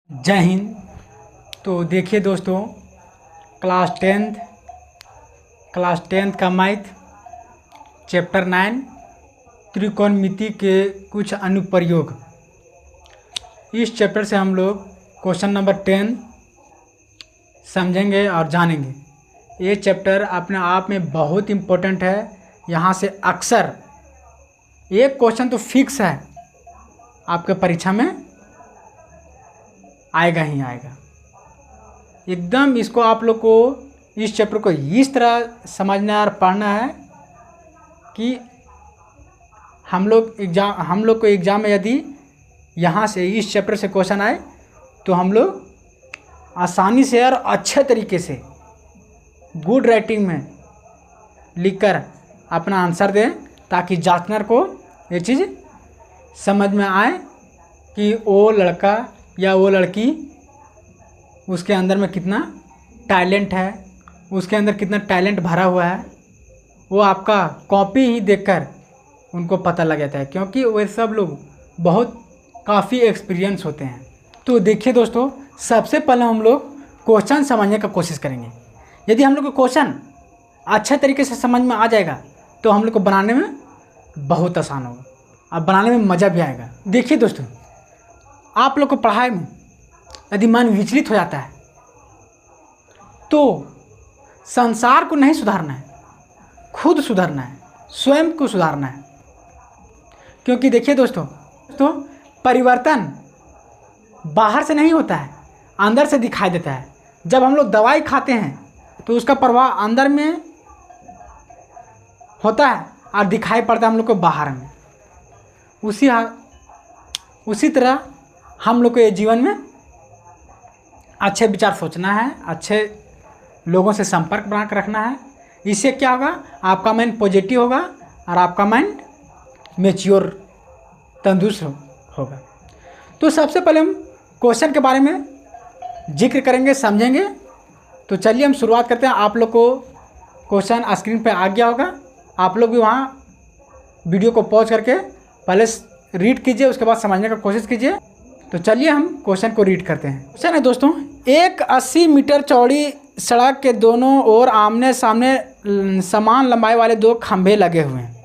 जय हिंद। तो देखिए दोस्तों, क्लास टेंथ का मैथ चैप्टर 9 त्रिकोणमिति के कुछ अनुप्रयोग, इस चैप्टर से हम लोग क्वेश्चन नंबर 10 समझेंगे और जानेंगे। ये चैप्टर अपने आप में बहुत इम्पोर्टेंट है। यहाँ से अक्सर एक क्वेश्चन तो फिक्स है, आपके परीक्षा में आएगा ही आएगा। एकदम इसको आप लोग को, इस चैप्टर को इस तरह समझना और पढ़ना है कि हम लोग को एग्ज़ाम में यदि यहाँ से इस चैप्टर से क्वेश्चन आए तो हम लोग आसानी से और अच्छे तरीके से गुड राइटिंग में लिखकर अपना आंसर दें, ताकि जांचकर को ये चीज़ समझ में आए कि वो लड़का या वो लड़की, उसके अंदर में कितना टैलेंट है, उसके अंदर कितना टैलेंट भरा हुआ है, वो आपका कॉपी ही देखकर उनको पता लग जाता है, क्योंकि वे सब लोग बहुत काफ़ी एक्सपीरियंस होते हैं। तो देखिए दोस्तों, सबसे पहले हम लोग क्वेश्चन समझने का कोशिश करेंगे। यदि हम लोग को क्वेश्चन अच्छे तरीके से समझ में आ जाएगा तो हम लोग को बनाने में बहुत आसान होगा और बनाने में मज़ा भी आएगा। देखिए दोस्तों, आप लोग को पढ़ाई में यदि मन विचलित हो जाता है तो संसार को नहीं सुधारना है, खुद सुधारना है, स्वयं को सुधारना है। क्योंकि देखिए दोस्तों, परिवर्तन बाहर से नहीं होता है, अंदर से दिखाई देता है। जब हम लोग दवाई खाते हैं तो उसका प्रभाव अंदर में होता है और दिखाई पड़ता है हम लोग को बाहर में। उसी तरह हम लोग को ये जीवन में अच्छे विचार सोचना है, अच्छे लोगों से संपर्क बना कर रखना है। इससे क्या होगा, आपका माइंड पॉजिटिव होगा और आपका माइंड मैच्योर, तंदुरुस्त होगा। तो सबसे पहले हम क्वेश्चन के बारे में जिक्र करेंगे, समझेंगे। तो चलिए हम शुरुआत करते हैं। आप लोग को क्वेश्चन स्क्रीन पे आ गया होगा, आप लोग भी वहाँ वीडियो को पॉज करके पहले रीड कीजिए, उसके बाद समझने का कोशिश कीजिए। तो चलिए हम क्वेश्चन को रीड करते हैं। क्वेश्चन है दोस्तों, एक 80 मीटर चौड़ी सड़क के दोनों ओर आमने सामने समान लंबाई वाले दो खंभे लगे हुए हैं।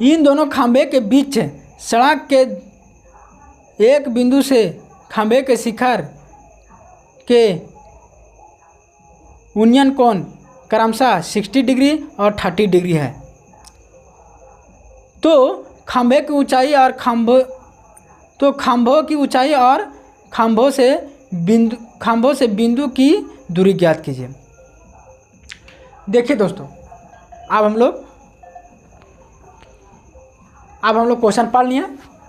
इन दोनों खंभे के बीच सड़क के एक बिंदु से खंभे के शिखर के उन्नयन कोण क्रमशः 60 डिग्री और 30 डिग्री है। तो खंभे की ऊंचाई और खंभों की ऊंचाई और खंभों से बिंदु की दूरी ज्ञात कीजिए। देखिए दोस्तों, अब हम लोग क्वेश्चन पढ़ लिए।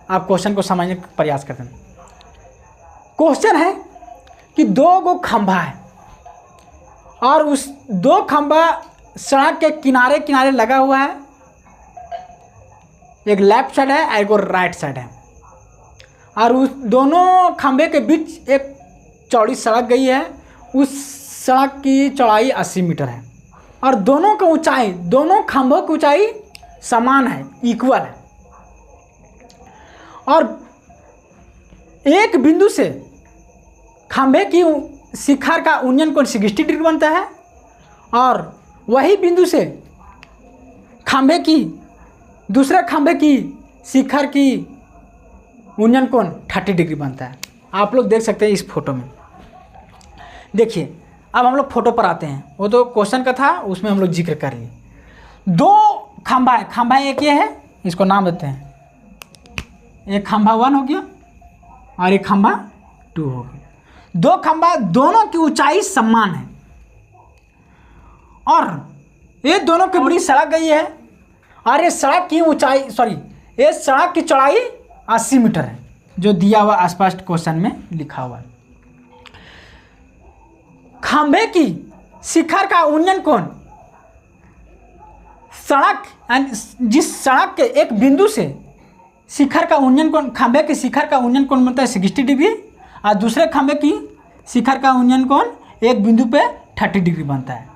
आप क्वेश्चन को समझने का प्रयास करते हैं। क्वेश्चन है कि दो गो खंभा है और उस दो खंभा सड़क के किनारे किनारे लगा हुआ है। एक लेफ्ट साइड है, एक और राइट साइड है, और उस दोनों खंभे के बीच एक चौड़ी सड़क गई है। उस सड़क की चौड़ाई 80 मीटर है और दोनों खंभों की ऊंचाई समान है, इक्वल है। और एक बिंदु से खंभे की शिखर का उन्नयन कोण 60 डिग्री बनता है और वही बिंदु से दूसरे खंभे की शिखर की उन्नयन कोण 30 डिग्री बनता है। आप लोग देख सकते हैं इस फोटो में। देखिए, अब हम लोग फोटो पर आते हैं। वो तो क्वेश्चन का था, उसमें हम लोग जिक्र कर लिए। दो खंभा एक ये है, इसको नाम देते हैं। एक खंभा 1 हो गया और एक खंभा 2 हो गया। दो खंभा, दोनों की ऊंचाई समान है और ये दोनों के बीच सड़क गई है और ये सड़क की चौड़ाई 80 मीटर है, जो दिया हुआ स्पष्ट क्वेश्चन में लिखा हुआ है। खंभे की शिखर का उन्नयन कोण जिस सड़क के एक बिंदु से शिखर का उन्नयन कोण, खंभे के शिखर का उन्नयन कोण बनता है 60 डिग्री और दूसरे खंभे की शिखर का उन्नयन कोण एक बिंदु पे 30 डिग्री बनता है।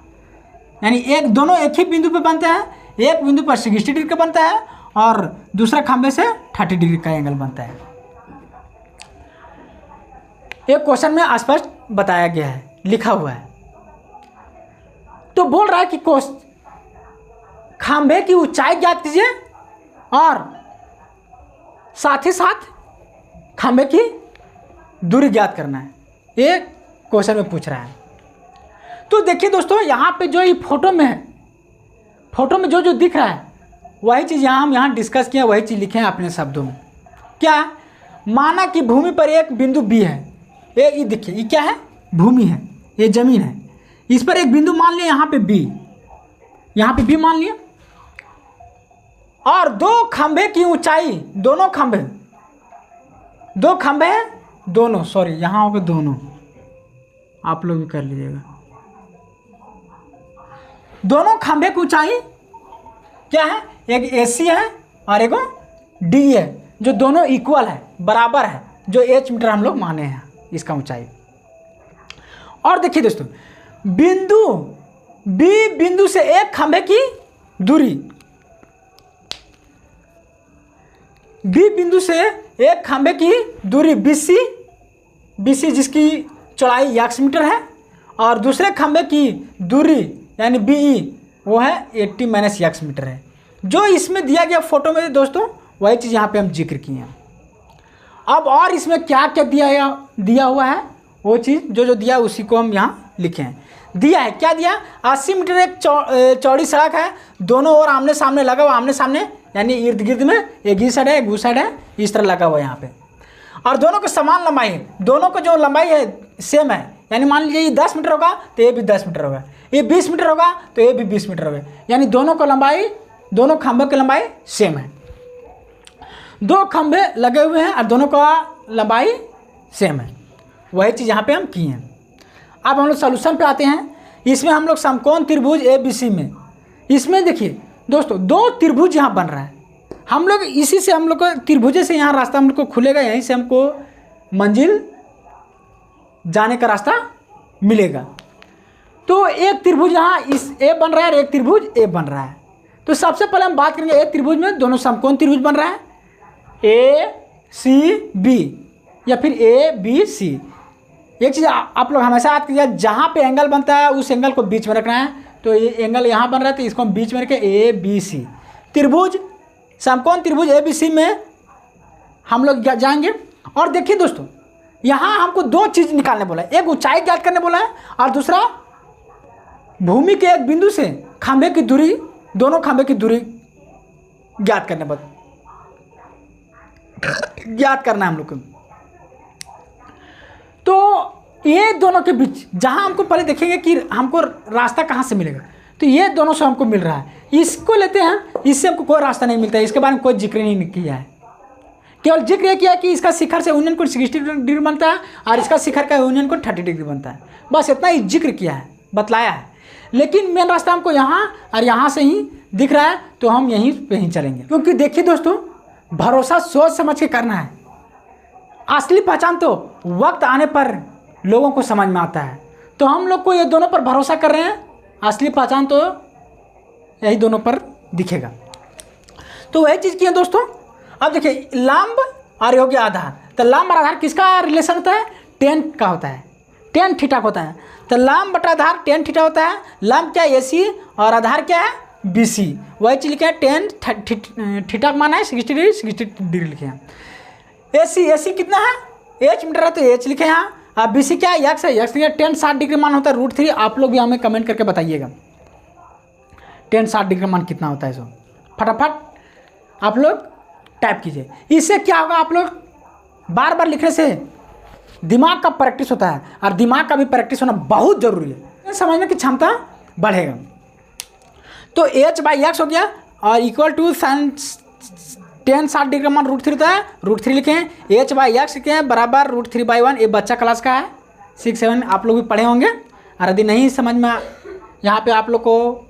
यानी दोनों एक ही बिंदु पे बनते हैं, एक बिंदु पर 60 डिग्री का बनता है और दूसरा खंभे से 30 डिग्री का एंगल बनता है। एक क्वेश्चन में स्पष्ट बताया गया है, लिखा हुआ है। तो बोल रहा है कि खंभे की ऊंचाई ज्ञात कीजिए और साथ ही साथ खंभे की दूरी ज्ञात करना है, ये क्वेश्चन में पूछ रहा है। तो देखिए दोस्तों, यहाँ पे जो ये फोटो में है, फोटो में जो जो दिख रहा है वही चीज़ हम यहाँ डिस्कस किए, वही चीज़ लिखे हैं अपने शब्दों में। क्या? माना कि भूमि पर एक बिंदु बी है, ये देखिए, ये क्या है? भूमि है, ये जमीन है। इस पर एक बिंदु मान लिया, यहाँ पे बी, यहाँ पे बी मान लिया, और दो खंभे की ऊंचाई, दो खंभे हैं, दोनों, सॉरी यहाँ होगा दोनों, आप लोग भी कर लीजिएगा। दोनों खंभे की ऊंचाई क्या है? एक AC है और एक D है, जो दोनों इक्वल है, बराबर है, जो H मीटर हम लोग माने हैं इसका ऊंचाई। और देखिए दोस्तों, बिंदु से एक खंभे की दूरी, बिंदु से एक खंभे की दूरी BC जिसकी चौड़ाई x मीटर है, और दूसरे खंभे की दूरी यानी BE वो है 80 - x मीटर है। जो इसमें दिया गया फोटो में दोस्तों, वही चीज़ यहाँ पे हम जिक्र किए हैं। अब और इसमें क्या क्या दिया हुआ है, वो चीज़ जो दिया है उसी को हम यहाँ लिखे हैं। दिया है, क्या दिया? 80 मीटर एक चौड़ी सड़क है, दोनों ओर आमने सामने लगा हुआ, आमने सामने यानी इर्द गिर्द में, एक इस साइड है एक उस साइड है, इस तरह लगा हुआ है यहाँ पे। और दोनों को समान लंबाई है, दोनों को जो लंबाई है सेम है, यानी मान लीजिए ये 10 मीटर होगा तो ये भी 10 मीटर होगा, ये 20 मीटर होगा तो ये भी 20 मीटर होगा, यानी दोनों को लंबाई, दोनों खंभों की लंबाई सेम है। दो खंभे लगे हुए हैं और दोनों का लंबाई सेम है, वही चीज़ यहाँ पे हम किए हैं। अब हम लोग सॉल्यूशन पे आते हैं। इसमें हम लोग समकोण त्रिभुज ABC में, इसमें देखिए दोस्तों, दो त्रिभुज यहाँ बन रहा है। हम लोग इसी से, हम लोग को त्रिभुज से यहाँ रास्ता हम लोग को खुलेगा, यहीं से हमको मंजिल जाने का रास्ता मिलेगा। तो एक त्रिभुज यहाँ इस A बन रहा है और एक त्रिभुज A बन रहा है। तो सबसे पहले हम बात करेंगे एक त्रिभुज में दोनों समकोण त्रिभुज बन रहा है, ACB या फिर ABC। एक चीज़ आप लोग हमेशा याद कीजिए, जहाँ पे एंगल बनता है उस एंगल को बीच में रखना है। तो ये एंगल यहाँ बन रहा है तो इसको हम बीच में रखें, ABC त्रिभुज, समकोण त्रिभुज ABC में हम लोग जाएंगे। और देखिए दोस्तों, यहाँ हमको दो चीज़ निकालने बोला है, एक ऊंचाई ज्ञात करने बोला है और दूसरा भूमि के एक बिंदु से खंभे की दूरी, दोनों खंभे की दूरी ज्ञात करना है हम लोग को। तो ये दोनों के बीच जहाँ हमको पहले देखेंगे कि हमको रास्ता कहाँ से मिलेगा, तो ये दोनों से हमको मिल रहा है, इसको लेते हैं, इससे हमको कोई रास्ता नहीं मिलता है, इसके बारे में कोई जिक्र नहीं किया है। केवल जिक्र ये किया है कि इसका शिखर से यूनियन कोण 60 डिग्री बनता है और इसका शिखर का यूनियन कोण 30 डिग्री बनता है, बस इतना ही जिक्र किया है, बतलाया है। लेकिन मेन रास्ता हमको यहाँ और यहाँ से ही दिख रहा है, तो हम यहीं पे ही चलेंगे। क्योंकि देखिए दोस्तों, भरोसा सोच समझ के करना है। असली पहचान तो वक्त आने पर लोगों को समझ में आता है। तो हम लोग को ये दोनों पर भरोसा कर रहे हैं, असली पहचान तो यही दोनों पर दिखेगा। तो वही चीज़ की है दोस्तों। अब देखिए, लंब और हो गया आधार। तो लंब और आधार किसका रिलेशन होता है? टेन का होता है, टेन थीटा का होता है। तो लंब बटा आधार टेन थीटा होता है। लंब क्या है? AC और आधार क्या है? BC। वही चीज़ लिखे हैं, टेन थीटा का मान है 60 डिग्री, 60 डिग्री लिखे हैं। AC कितना है? H मीटर है तो H लिखे हैं यहाँ। अब BC क्या है? X है, X लिखे 10 60 डिग्री मान होता है √3। आप लोग भी हमें कमेंट करके बताइएगा 10 60 डिग्री मान कितना होता है। सो फटाफट आप लोग टाइप कीजिए। इससे क्या होगा, आप लोग बार बार लिखने से दिमाग का प्रैक्टिस होता है और दिमाग का भी प्रैक्टिस होना बहुत ज़रूरी है, समझने की क्षमता बढ़ेगा। तो H/X हो गया और इक्वल टू 10 60 डिग्री मान √3 होता है, √3 लिखे हैं। H/X लिखे हैं बराबर √3/1। ये बच्चा क्लास का है, 6 7 आप लोग भी पढ़े होंगे। और यदि नहीं समझ में यहाँ पे आप लोग को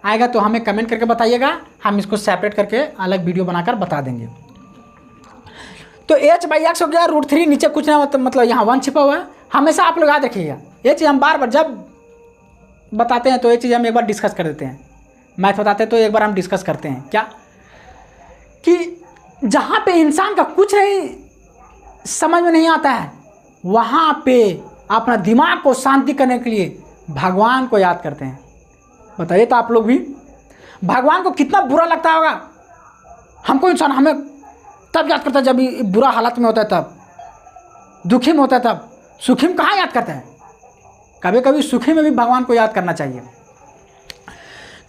आएगा तो हमें कमेंट करके बताइएगा, हम इसको सेपरेट करके अलग वीडियो बनाकर बता देंगे। तो H/X हो गया √3, नीचे कुछ ना मतलब यहाँ 1 छिपा हुआ है। हमेशा आप लोग याद रखिएगा, ये चीज़ हम बार बार जब बताते हैं तो ये चीज़ हम एक बार डिस्कस कर देते हैं। मैथ बताते हैं तो एक बार हम डिस्कस करते हैं क्या, कि जहाँ पे इंसान का कुछ नहीं समझ में नहीं आता है वहाँ पे अपना दिमाग को शांति करने के लिए भगवान को याद करते हैं। बताइए तो आप लोग भी, भगवान को कितना बुरा लगता होगा। हमको इंसान हमें तब याद करता है जब ये बुरा हालत में होता है, तब दुखी में होता है, तब सुखी में कहाँ याद करता है। कभी कभी सुखी में भी भगवान को याद करना चाहिए।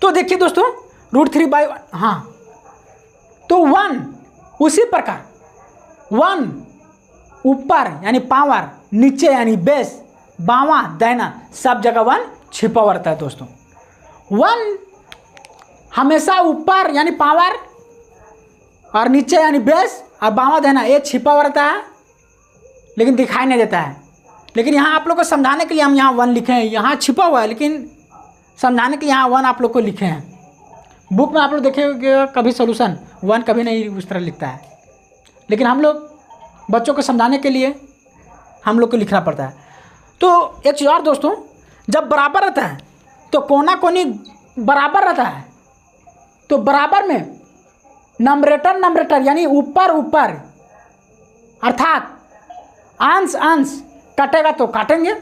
तो देखिए दोस्तों, √3/1, हाँ, तो 1 उसी प्रकार 1 ऊपर यानी पावर, नीचे यानी बेस, बावां दाहिना, सब जगह 1 छिपा हुआ रहता है दोस्तों। 1 हमेशा ऊपर यानी पावर और नीचे यानी बेस और बावां दाहिना, ये छिपा हुआ रहता है लेकिन दिखाई नहीं देता है। लेकिन यहाँ आप लोग को समझाने के लिए हम यहाँ 1 लिखे हैं। यहाँ छिपा हुआ है लेकिन समझाने के लिए यहाँ 1 आप लोग को लिखे हैं। बुक में आप लोग देखेंगे कभी सोल्यूशन 1 कभी नहीं उस तरह लिखता है, लेकिन हम लोग बच्चों को समझाने के लिए हम लोग को लिखना पड़ता है। तो एक चीज़ और दोस्तों, जब बराबर रहता है तो कोना कोनी बराबर रहता है, तो बराबर में नंबरेटर यानी ऊपर ऊपर, अर्थात अंश अंश काटेगा तो काटेंगे,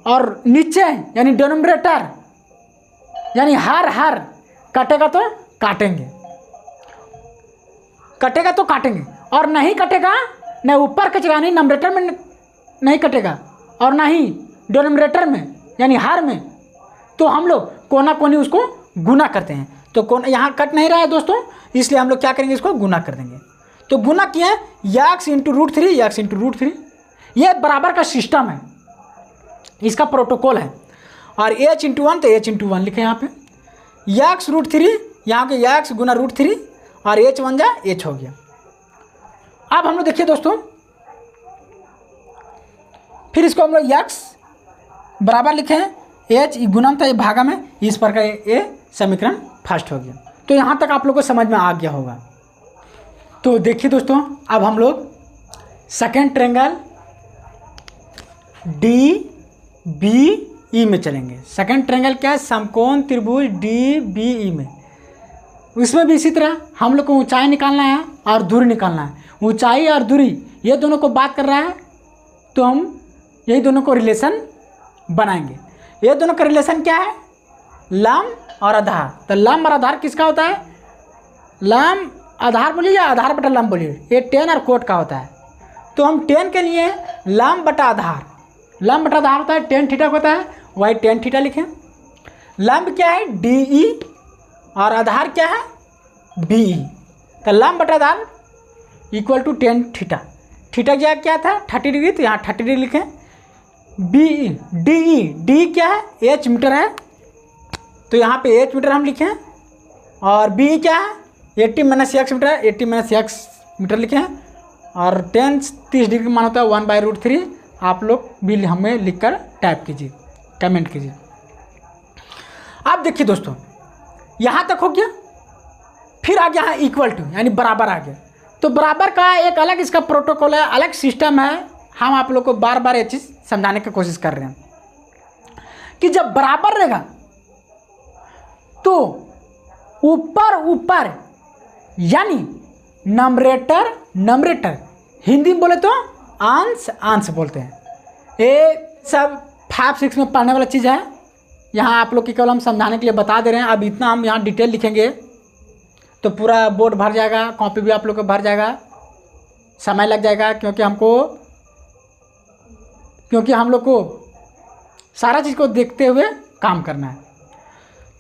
और नीचे यानी डिनोमिनेटर यानी हर काटेगा तो काटेंगे, कटेगा तो काटेंगे, और नहीं कटेगा, न ऊपर कटेगा, नहीं नंबरेटर में नहीं कटेगा और ना ही डिनोमिनेटर में यानी हर में, तो हम लोग कोना कोनी उसको गुना करते हैं। तो कोना यहाँ कट नहीं रहा है दोस्तों, इसलिए हम लोग क्या करेंगे, इसको गुना कर देंगे। तो गुना किए x इंटू √3, x इंटू √3, ये बराबर का सिस्टम है, इसका प्रोटोकॉल है। और h इंटू 1 तो h इंटू 1 लिखे यहाँ पे, x √3 यहाँ के x गुना √3 और h 1 जा h हो गया। अब हम लोग देखिए दोस्तों, फिर इसको हम लोग x बराबर लिखे हैं, h गुना था ये भागा में, इस प्रकार ये समीकरण फर्स्ट हो गया। तो यहाँ तक आप लोग को समझ में आ गया होगा। तो देखिए दोस्तों, अब हम लोग सेकेंड ट्रायंगल DBE में चलेंगे। सेकेंड ट्रायंगल क्या है, समकोण त्रिभुज DBE में। उसमें भी इसी तरह हम लोग को ऊंचाई निकालना है और दूरी निकालना है। ऊंचाई और दूरी ये दोनों को बात कर रहा है, तो हम यही दोनों को रिलेशन बनाएंगे। ये दोनों का रिलेशन क्या है, लंब और आधार। तो लंब और आधार किसका होता है, लंब आधार बोलिए या आधार बटा लंब बोलिए, ये tan और कोट का होता है। तो हम tan के लिए लंब बटा आधार, लंब बटा आधार होता है tan थीटा होता है, वही tan थीटा लिखें। लंब क्या है DE और आधार क्या है BE। तो लंब बटा आधार equal to tan theta. Theta क्या था 30 डिग्री, तो यहाँ 30 डिग्री लिखें। DE क्या है h मीटर है, तो यहाँ पे h मीटर हम लिखें। और BE क्या है 80 - x मीटर है, 80 - x मीटर लिखें। और tan 30 डिग्री मान होता है 1/√3। आप लोग भी हमें लिखकर टाइप कीजिए, कमेंट कीजिए। अब देखिए दोस्तों, यहाँ तक हो गया। फिर आ गया है इक्वल टू यानी बराबर आ गया। तो बराबर का एक अलग इसका प्रोटोकॉल है, अलग सिस्टम है। हम आप लोग को बार बार ये चीज़ समझाने की कोशिश कर रहे हैं कि जब बराबर रहेगा तो ऊपर यानी नंबरेटर हिंदी में बोले तो अंश बोलते हैं। ये सब 5-6 में पढ़ने वाला चीज़ है। यहाँ आप लोग की केवल हम समझाने के लिए बता दे रहे हैं। अब इतना हम यहाँ डिटेल लिखेंगे तो पूरा बोर्ड भर जाएगा, कॉपी भी आप लोग को भर जाएगा, समय लग जाएगा, क्योंकि हम लोग को सारा चीज़ को देखते हुए काम करना है।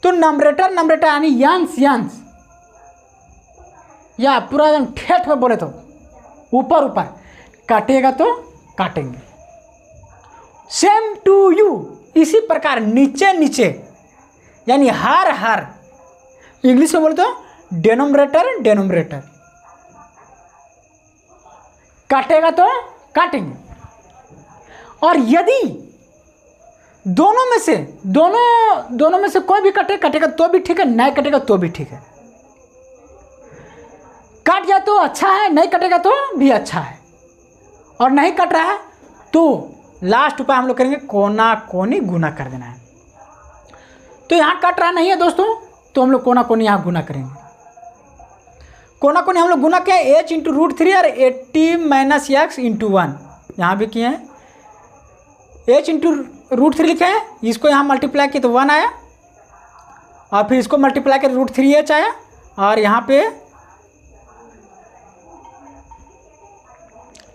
तो नंबरेटर यानी यंस या पूरा एकदम ठेठ में बोले तो ऊपर काटेगा तो काटेंगे। सेम टू यू, इसी प्रकार नीचे यानी हर इंग्लिश में बोले तो डेनोमिनेटर काटेगा तो काटेंगे। और यदि दोनों में से कोई भी कटेगा तो भी ठीक है, नहीं कटेगा तो भी ठीक है। काट जाए तो अच्छा है, नहीं कटेगा तो भी अच्छा है। और नहीं कट रहा है तो लास्ट उपाय हम लोग करेंगे, कोना कोनी गुना कर देना है। तो यहाँ कट रहा नहीं है दोस्तों, तो हम लोग कोना कोनी यहाँ गुना करेंगे। कोना कोनी हम लोग गुना क्या है, h इंटू √3 और 80 - x इंटू 1 यहाँ भी किए हैं, h इंटू √3 लिखे हैं, इसको यहाँ मल्टीप्लाई किए तो 1 आया, और फिर इसको मल्टीप्लाई कर √3h आया, और यहाँ पे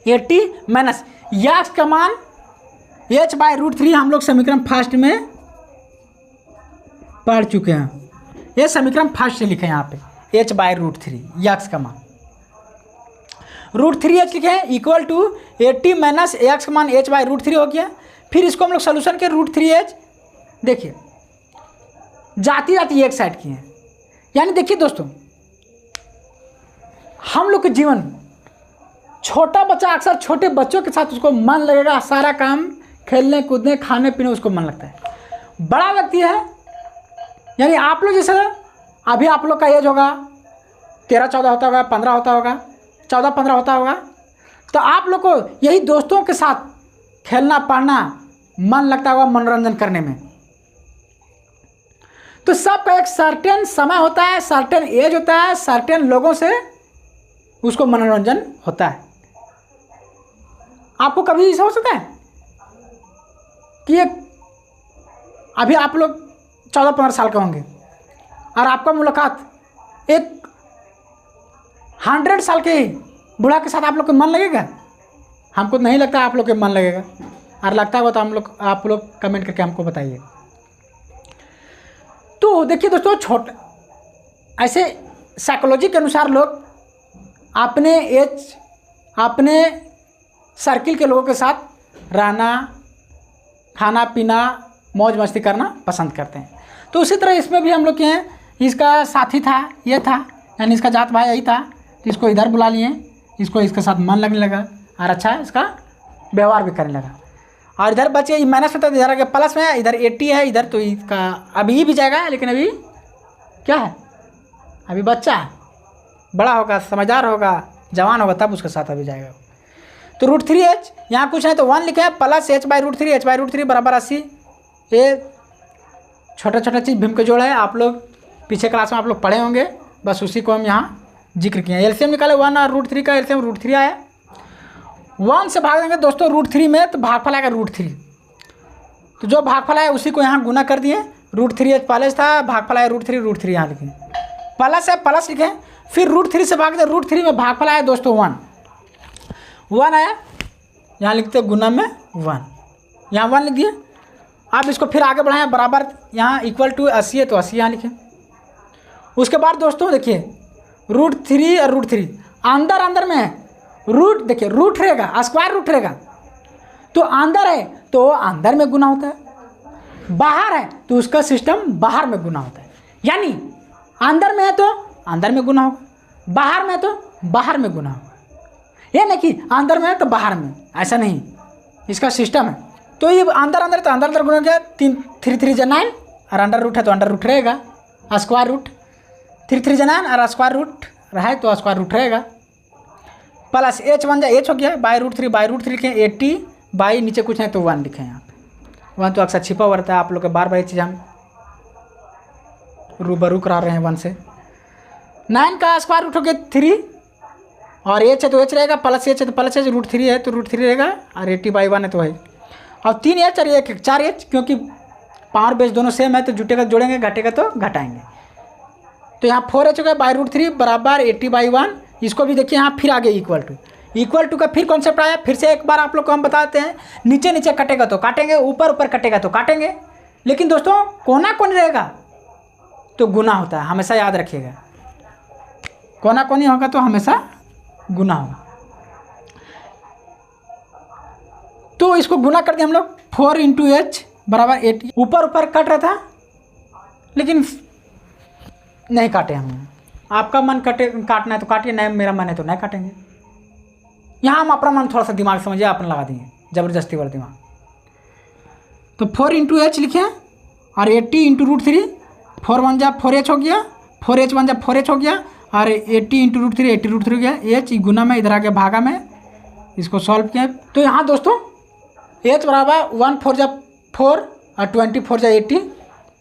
80 माइनस यक्स का मान h/√3 हम लोग समीकरण फर्स्ट में पढ़ चुके हैं। ये समीकरण फर्स्ट से लिखे हैं यहाँ पे h/√3 यक्स का मान, √3h लिखे हैं इक्वल टू 80 माइनस x का मान h/√3 हो गया। फिर इसको हम लोग सोल्यूशन के √3h देखिए जाती जाती एक साइड की है, यानी देखिए दोस्तों हम लोग के जीवन में छोटा बच्चा अक्सर छोटे बच्चों के साथ उसको मन लगेगा, सारा काम खेलने कूदने खाने पीने उसको मन लगता है। बड़ा व्यक्ति है, यानी आप लोग जैसे अभी आप लोग का एज होगा 13-14 होता होगा, 15 होता होगा, 14-15 होता होगा, तो आप लोग को यही दोस्तों के साथ खेलना पढ़ना मन लगता होगा, मनोरंजन करने में। तो सबका एक सर्टेन समय होता है, सर्टेन एज होता है, सर्टेन लोगों से उसको मनोरंजन होता है। आपको कभी ऐसा हो सकता है कि एक अभी आप लोग 14-15 साल के होंगे और आपका मुलाकात एक 100 साल के बूढ़ा के साथ, आप लोग को मन लगेगा? हमको नहीं लगता आप लोग के मन लगेगा, और लगता होगा तो आप लोग कमेंट करके हमको बताइए। तो देखिए दोस्तों, ऐसे साइकोलॉजी के अनुसार लोग अपने एज अपने सर्किल के लोगों के साथ रहना, खाना पीना, मौज मस्ती करना पसंद करते हैं। तो उसी तरह इसमें भी हम लोग के हैं, इसका साथी था, ये था, यानी इसका जात भाई यही था, तो इसको इधर बुला लिए, इसको इसके साथ मन लगने लगा और अच्छा इसका व्यवहार भी करने लगा। और इधर बचे माइनस में, तो इधर आगे प्लस में है, इधर 80 है, इधर तो इसका अभी भी जाएगा, लेकिन अभी क्या है, अभी बच्चा है, बड़ा होगा, समझदार होगा, जवान होगा, तब उसके साथ अभी जाएगा। तो √3h यहाँ कुछ नहीं तो 1 लिखे हैं, प्लस h/√3, h/√3 बराबर 80। ये छोटा छोटा चीज़ भीम के जोड़ है, आप लोग पीछे क्लास में आप लोग पढ़े होंगे, बस उसी को हम यहाँ जिक्र किए हैं। एलसीएम निकाले 1 और √3 का, एलसीएम √3 आया। 1 से भाग देंगे दोस्तों √3 में, तो भागफल आएगा √3, तो जो भागफल आया उसी को यहाँ गुना कर दिए। √3h पहले था, भागफल आया √3 यहाँ लिखे, प्लस है प्लस लिखे, फिर √3 से भाग दे, √3 में भागफल आया दोस्तों 1 आया, यहाँ लिखते गुना में 1, यहाँ 1 लिख दिए। अब इसको फिर आगे बढ़ाएं, बराबर यहाँ इक्वल टू 80 है तो 80 यहाँ लिखें। उसके बाद दोस्तों देखिए √3 और √3 अंदर में है, रूट देखिए रूट रहेगा, स्क्वायर रूट रहेगा, तो अंदर है तो अंदर में गुना होता है, बाहर है तो उसका सिस्टम बाहर में गुना होता है। यानी अंदर में है तो अंदर में गुना होगा, बाहर में है तो बाहर में गुना होगा। ये नहीं कि अंदर में है तो बाहर में, ऐसा नहीं, इसका सिस्टम है। तो ये अंदर तो अंदर गुना गया, 3 3 जा 9, और अंडर रूट है तो अंडर रूट रहेगा, स्क्वायर रूट 3 3 जा 9 और स्क्वायर रूट रहे तो स्क्वायर रूट रहेगा, प्लस h1 जा h हो गया, √3 लिखें, 80 बाई नीचे कुछ नहीं तो 1 लिखें। यहाँ पे 1 तो अक्सर छिपा हुआ रहता है, आप लोग के बार ये चीज़ हम रूबरू करा रहे हैं 1 से। 9 का स्क्वायर रूट हो गया 3, और h है तो h रहेगा, प्लस h है तो प्लस h, √3 है तो √3 रहेगा, और 80/1 है तो वही, और 3h और 1 4h, क्योंकि पावर बेस दोनों सेम है तो जुटेगा जोड़ेंगे, घटेगा तो घटाएंगे। तो यहाँ 4h हो गया √3 बराबर 80/1। इसको भी देखिए यहाँ फिर आगे इक्वल टू का फिर कॉन्सेप्ट आया। फिर से एक बार आप लोग को हम बताते हैं, नीचे कटेगा तो काटेंगे, ऊपर कटेगा तो काटेंगे, लेकिन दोस्तों कोना कोनी रहेगा तो गुना होता है, हमेशा याद रखिएगा, कोना कोनी होगा तो हमेशा गुना होगा। तो इसको गुना कर दिया हम लोग, 4 × h बराबर 80। ऊपर कट रहा था लेकिन नहीं काटे हमने, आपका मन काटना है तो काटिए, नहीं मेरा मन है तो नहीं काटेंगे। यहाँ हम अपना मन थोड़ा सा दिमाग समझिए, अपन लगा देंगे ज़बरदस्ती वाला दिमाग। तो 4 × h लिखे और 80 × √3, 4 1 जा 4h हो गया, 4h 1 जा 4h हो गया, और 80 × √3 80 √3 हो गया, h गुना में इधर आ गया भागा में, इसको सॉल्व किया। तो यहाँ दोस्तों h बराबर 1 4 जा 4 और 24 जा 80,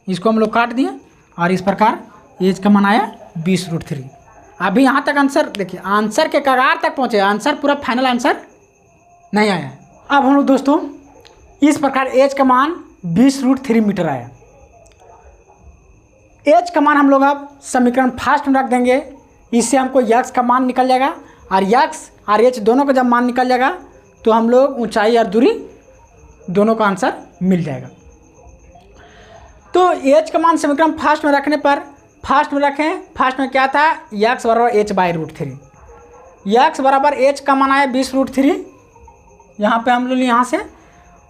इसको हम लोग काट दिए, और इस प्रकार एज का मान आया 20√3। अभी यहाँ तक आंसर देखिए, आंसर के कगार तक पहुँचे, आंसर पूरा फाइनल आंसर नहीं आया है, अब हम लोग दोस्तों इस प्रकार एच का मान 20√3 मीटर आया। एच का मान हम लोग अब समीकरण फर्स्ट में रख देंगे, इससे हमको यक्स का मान निकल जाएगा और यक्स और एच दोनों का जब मान निकल जाएगा तो हम लोग ऊंचाई और दूरी दोनों का आंसर मिल जाएगा। तो एच का मान समीकरण फर्स्ट में रखने पर फर्स्ट में रखें, फर्स्ट में क्या था, यक्स बराबर h/√3। यक्स बराबर एच का मान आया 20√3, यहाँ पे हम लोग यहाँ से,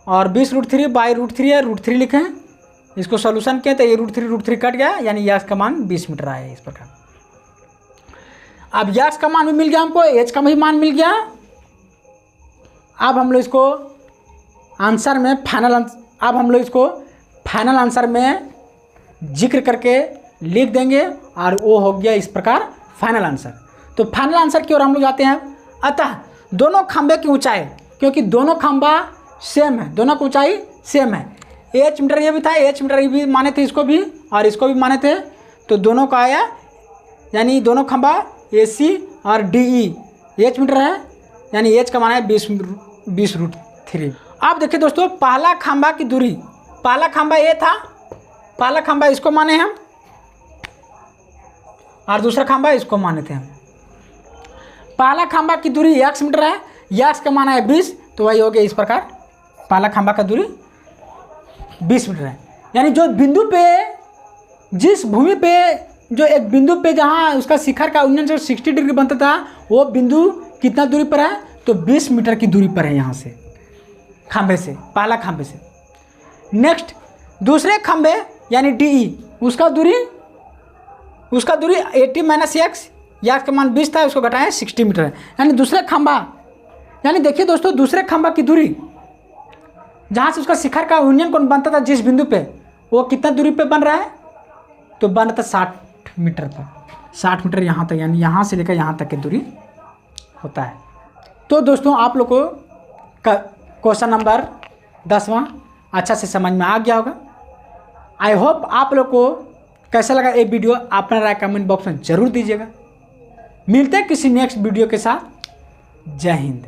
और 20√3/√3 है, √3 लिखे हैं, इसको सॉल्यूशन किए तो ये √3 कट गया, यानी यक्स का मान 20 मीटर आया इस प्रकार। अब यक्स का मान भी मिल गया हमको, एच का भी मान मिल गया। अब हम लोग इसको आंसर में फाइनल आंसर में जिक्र करके लिख देंगे और वो हो गया इस प्रकार फाइनल आंसर। तो फाइनल आंसर की ओर हम लोग जाते हैं। अतः दोनों खंभे की ऊंचाई, क्योंकि दोनों खंभा सेम है, दोनों की ऊंचाई सेम है, एच मीटर ये भी था, एच मीटर ये भी माने थे, इसको भी और इसको भी माने थे, तो दोनों का आया, यानी दोनों खंभा AC और DE एच मीटर है, यानी एच का मान है 20√3। अब देखिए दोस्तों, पहला खंभा की दूरी, पहला खंभा ये था, पहला खंभा इसको माने हम और दूसरा खंभा इसको माने थे हम। पहला खंभा की दूरी x मीटर है, यक्स का मान है 20, तो वही हो गया इस प्रकार, पहला खंभा का दूरी 20 मीटर है। यानी जो बिंदु पे, जिस भूमि पे, जो एक बिंदु पे जहाँ उसका शिखर का उन्नयन 60 डिग्री बनता था, वो बिंदु कितना दूरी पर है, तो 20 मीटर की दूरी पर है यहाँ से, खंभे से, पहला खंभे से। नेक्स्ट दूसरे खंभे यानी DE, उसका दूरी 80 - x, यक्स का मान 20 था, उसको घटाएं 60 मीटर है। यानी दूसरे खंभा, यानी देखिए दोस्तों, दूसरे खंभा की दूरी जहाँ से उसका शिखर का यूनियन कोण बनता था जिस बिंदु पे, वो कितना दूरी पे बन रहा है, तो बन रहा था 60 मीटर पर, 60 मीटर यहाँ तक, यानी यहाँ से लेकर यहाँ तक की दूरी होता है। तो दोस्तों आप लोग को क्वेश्चन नंबर 10वां अच्छा से समझ में आ गया होगा। आई होप आप लोग को कैसा लगा ये वीडियो, अपना राय कमेंट बॉक्स में ज़रूर दीजिएगा। मिलते हैं किसी नेक्स्ट वीडियो के साथ। जय हिंद।